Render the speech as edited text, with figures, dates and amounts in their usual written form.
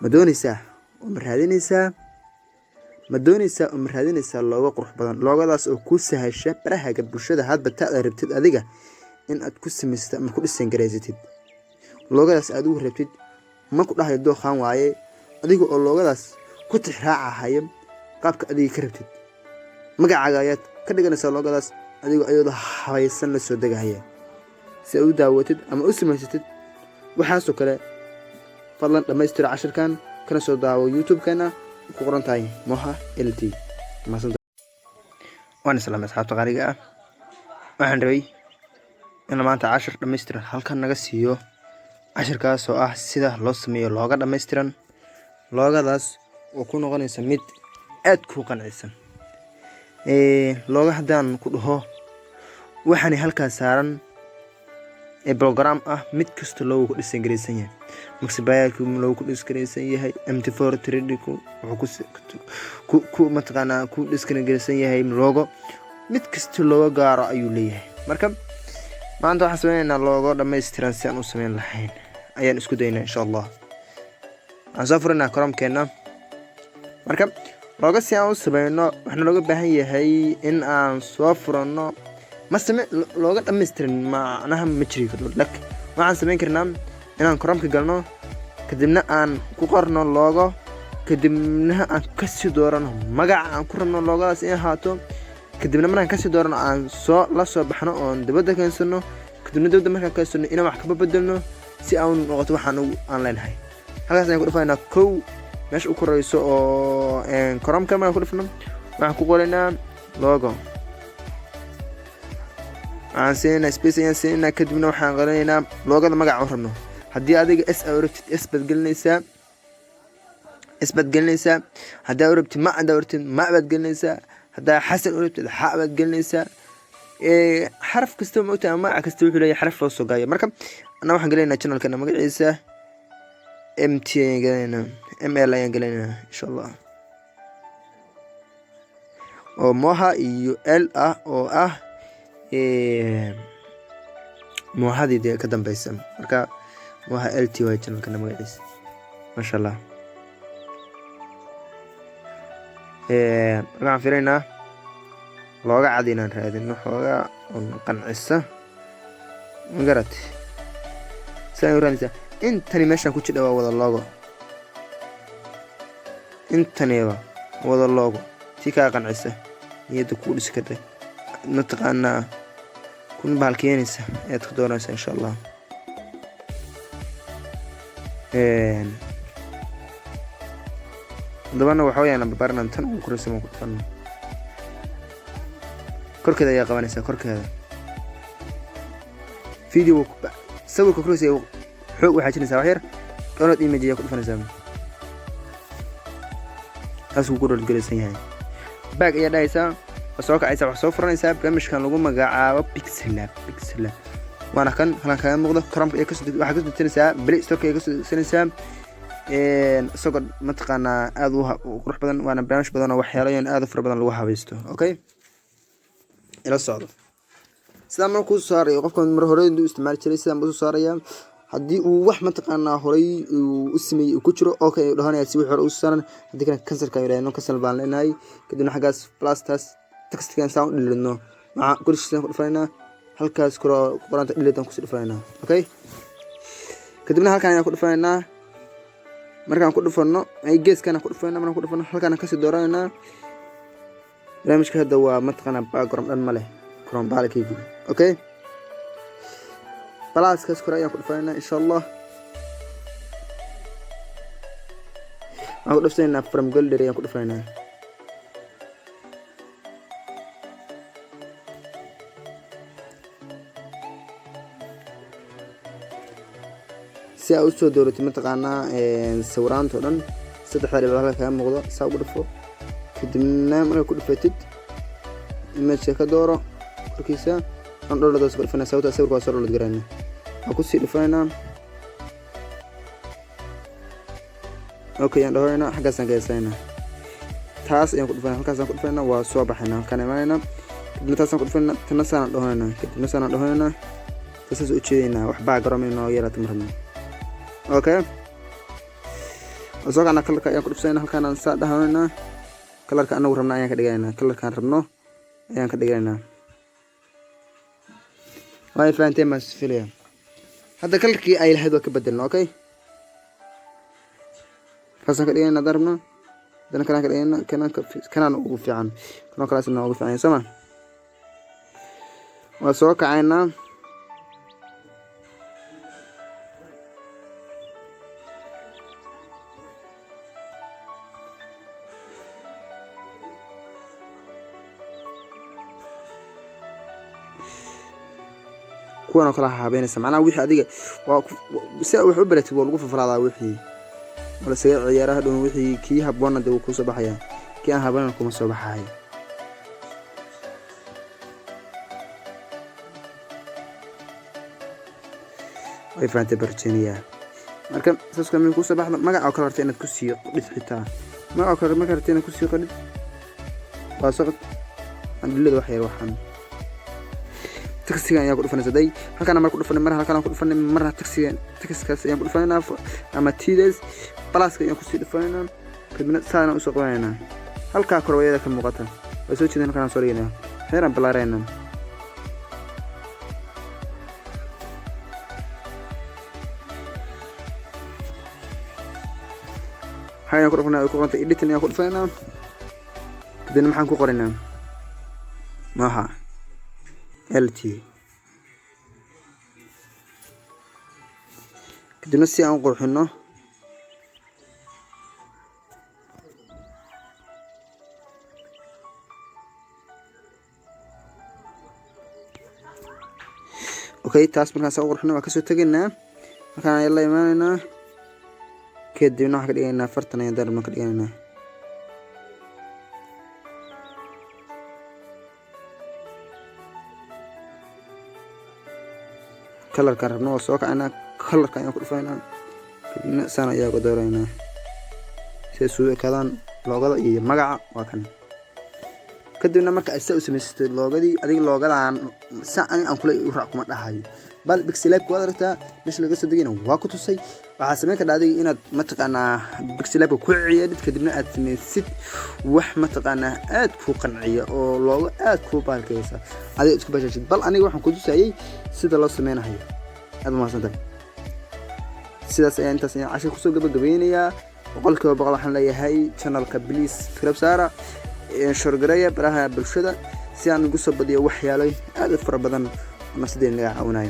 ma doonaysaa ma raadinaysaa looga qurux badan loogadaas oo ku sahasha barahaga bulshada hadba taada rabtid adiga in aad ku samaysto ama ku dhisan garaysatid loogadaas aad ugu rabtid ma ku dhahayo dooqan waaye adiga oo loogadaas ku tixraacahaya qaabka adiga ka rabtid magacaaga ayaad ka dhiganaysaa loogadaas adiga ayadoo habaysan la soo degahaya si aad u daawatid ama u samaysatid waxaasoo kale fadlan dhamaystira cashirkan kana soo daawo YouTube-kana ku qoran tahay Moha LT waan islaam asxaabta qaaliga ah waxaan rabay in maanta cashir dhammaystiran halkan naga siiyo cashirkaas oo ah sida loo sameeyo looga dhammaystiran loogadaas oo ku noqonaysa mid aad ku qancisan looga hadaan ku dhaho waxaan halkaas saaran program ah mid kasta loogu dhisan gareysan yahay maxbayalku loogu dhisan gareysan yahay MT4 3D ku mataqaana ku dhisan gareysan yahay logo mid kasta looga gaaro ayuu leeyahay marka maanta waxaan sameeynaa loogo dhammaystiran si aan u sameyn lahayn ayaan isku daynaa insha Allah aan soo furnaa karamkeena marka looga si aan u sameyno waxaan looga baahan yahay in aan soo furno ma samee looga dhammaystiran macnaha ma jiri karo laakiin waxaan sameyn karnaa inaan karamka galno kadibna aan ku qorno loogo kadibna aan ka sii doorano magaca aan ku rabno loogadaas in haato kadibna markaan ka sii doorano aan la soo baxno oo dibadda keensano kadibna dibadda markaan ka soo inaan wax ka bedelno si aan noqoto waxaan aan leenahay halkaas ayaan ku dhifaynaa kow meesha u korayso oo karamka markaan ku dhifno waxaan ku qoraynaa logo aan siinaa space ayaan siinaa kadibna waxaan qoranaynaa loogada magaca u rabno haddii adiga s awrabtid s bad gelinaysaa haddii awrabtid ma awrabtid ma bad gelinaysaa haddii xasan awrabtid xa bad gelinaysaa xaraf kasta ma ogtahay magaca kasta wuxuu leeyahay xaraf loo soo gaayo marka ana waxaan gelinaynaa channelkana magaciisa MT ayaan gelinaynaa ML ayaan gelinaynaa insha Allah oo Moha iyo L ah oo ah Mohadii ka dambaysa marka Moha LT way channelkana magaciisa masha Allah waxaan fiirinaa looga cadinaan raadino xooga oo qancisa magarat saan u raadinaysaa intani meeshan ku jidha waa wada logo intaniba wada logo si ka qancisa niyada ku dhis ka dhig mataqaana kun baalkeenaysa aad ku doonaysaa insha Allah dabana waxa weeyaan barnaan tan uu ku rasmo ku tan korkeeda ayaa qabanaysaa korkeeda video sawirka ku rasay xoog waxa jiraysaa wax yar download image ayaa ku dhufanaysaa taas uu ku dhowl galaysan yahay back ayaa dhaysaa soo kacaysa wax soo furanaysaa barnaamijkan lagu magacaabo Pixel Lab waana kan halkan kaga muuqdo karamka ee ka soo waxa ka soo tiraysaa Play Store ee ka soo tiraysaa isagoo mataqaana aad u qurux badan waana barnaamij badan oo waxyaalahan aad u fara badan lagu habaysto okay ila socdo sida markuu saaray qofka mar hore inuu isticmaali jiray sida uu saaraya haddii uu wax mataqaana horay u sameeyay ku jiro okay dhahanaya si hore u saaran hadii kan kansalka yiraahdo kansal baan leenahay kadibna xagaas plastas textkan sound dhilino ma kurshisan ku dhifanaa halkaas ku qoranta dhilitan ku dhifanaa okay kadibna halkan ayaan ku dhifanaa markaan ku dhufano ay geeskana ku dhufano markaan ku dhufano halkaan ka sii dooranayna barnaamijka hadda waa mataqaana background dhan ma leh chrome baalkaygu okay balaaskaas kor ayaan ku dhufanaa insha Allah aan ku dhufsanaa from gallery ayaan ku dhufanaa si aad u soo dooratay mataqaana sawiraanta oo dhan saddex dhibco halka ka muuqdo saa ugu dhufo kadibna marka ku dhufatid image ka dooro korkiisa aan download soo dhufana sawirka waa soo download gareena aan ku sii dhufanaa okay aan doonayna xaggaas aan geesanaa taas ayaan ku dhufanaa halkaas aan ku dhufanaa waa soo baxayna halkaan imaanayna kadibna taas aan ku dhufanaa tan saan doonayna kadibna saan doonayna taas u jeedina wax background inoo yeelata marna okay وسوق أنا كلر كأي كل بسينا هالكان نساء دهنا كلر كأنه ورمنا أيام كدجانا كلر كان رمنا أيام كدجانا هاي فانتين مس فيليا هذا كلر كي أي لهذا كبدلنا أوكي فسنا كدجانا ضربنا دنا كنا كدجانا كنا نوقف عن كنا خلاص نوقف عن سما وسوق عنا كونا كلا حابينيسا macnaha wixii adiga waa si wax u baratay waa lagu fafalaadaa wixii wala say ciyaaraha dhoon wixii kii habboon dad uu ku soo baxaya kii aan habboon kuma soo baxay way faantay barjeniya marka saas kamid ku soo baxda magaca kala hartay inaad ku sii qodid xitaa magaca kala ma kartay inaad ku sii qodid waa soo andilada wax yar waxan تكسيان ياكل فن زدي هكذا مرة كل فن مرة هكذا كل فن مرة تكسيان تكسكاس ياكل فننا أما تيدز بلاس ياكل سيد فننا كدنا سانا وسقوينا هالكا كروية ذاك المقطع بس وش ذي كنا صورينا هيرا بلارينا هاي ياكل فننا ياكل فننا إديتني ياكل فننا كدنا محن كقرنا ماها LT كدنا سي أن قرحنا أوكي تاس مركز أن قرحنا وكسو تجينا مكان يلا يماننا كدنا حق دينا فرتنا يدار مكان دينا كلر كان ربنا وسوق أنا كلر كان يأكل فينا كنا سنة يا قدرنا سيسوي كذا لوجا يمجع وكان كدينا مركز أسوي سمست لوجا دي أديك لوجا عن ساعة أن كل يرقم هاي بل بكسلات قدرتها ليش لقيت صدقينا واقط الشيء وحسمين كده هذه إن متقنا بكسلات وكل عيادة كدينا أتمنى ست وح متقنا أد فوق العيا أو لوجا أد فوق بالكيسة هذه تكون بجد بل أنا واحد كنت سعي سيد الله سمينا هاي هذا ما صدق سيد أنت سيد عشان خصوصا قبل يا وقولك بقى حنا لي هاي channel كبليس في بسارة شرقرية براها بالشدة سيان قصة بدي وحيالي هذا فرق بدن ونصدين اللي عاوناي